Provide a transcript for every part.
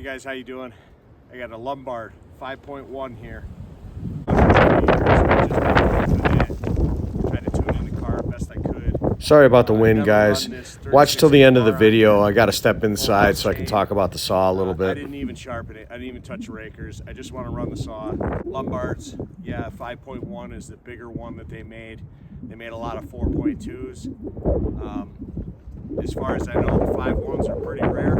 guys, how you doing? I got a Lombard 5.1 here. Tried to tune in the car best I could. Sorry about the wind, guys. Watch till the end of the video. I got to step inside so I can talk about the saw a little bit. I didn't even sharpen it. I didn't even touch the rakers. I just want to run the saw. Lombards, yeah, 5.1 is the bigger one that they made. They made a lot of 4.2s. As far as I know, the 5.1s are pretty rare.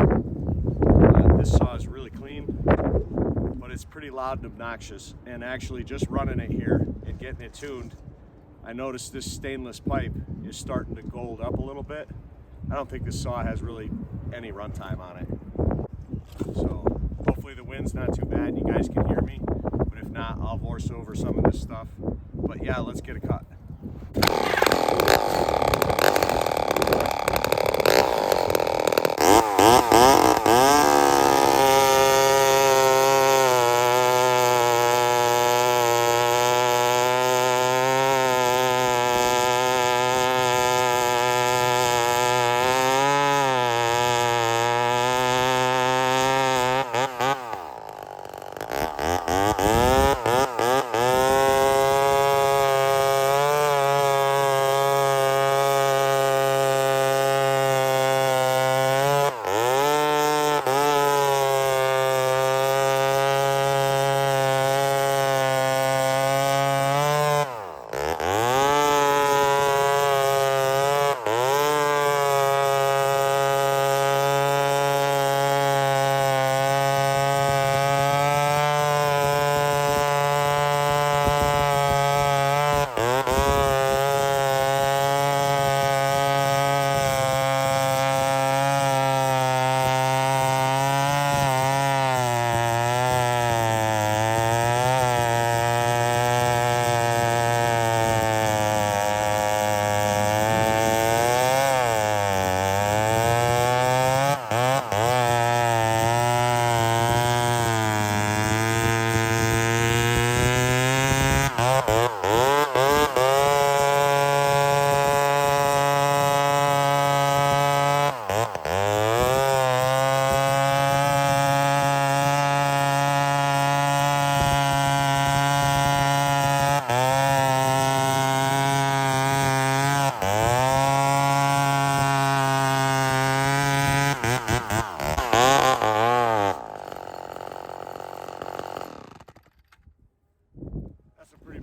This saw is really clean, but it's pretty loud and obnoxious. And actually just running it here and getting it tuned, I noticed this stainless pipe is starting to gold up a little bit. I don't think this saw has really any runtime on it. So hopefully the wind's not too bad and you guys can hear me. But if not, I'll voice over some of this stuff. But yeah, let's get a cut.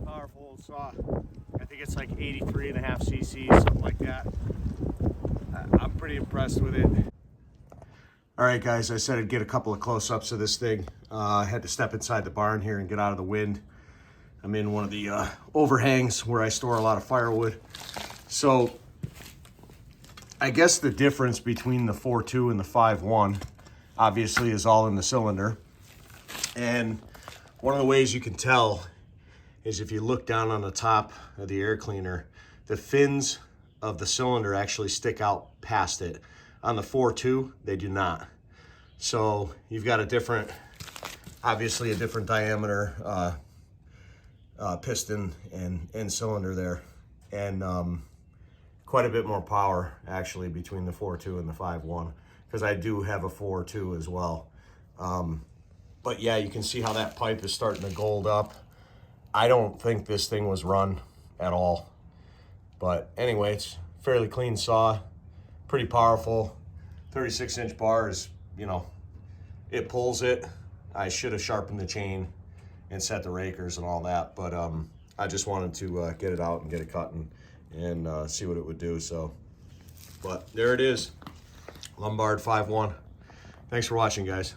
Powerful saw. I think it's like 83.5 cc's, something like that. I'm pretty impressed with it. All right, guys, I said I'd get a couple of close-ups of this thing. I had to step inside the barn here and get out of the wind. I'm in one of the overhangs where I store a lot of firewood. So I guess the difference between the 4.2 and the 5.1 obviously is all in the cylinder. And one of the ways you can tell is if you look down on the top of the air cleaner, the fins of the cylinder actually stick out past it. On the 4.2, they do not. So you've got a different, obviously a different diameter piston and cylinder there. And quite a bit more power actually between the 4.2 and the 5.1, because I do have a 4.2 as well. But yeah, you can see how that pipe is starting to gold up. I don't think this thing was run at all. But anyway, it's fairly clean saw, pretty powerful. 36-inch bar is, you know, it pulls it. I should have sharpened the chain and set the rakers and all that, but I just wanted to get it out and get it cut and see what it would do. So, but there it is, Lombard 5.1. Thanks for watching, guys.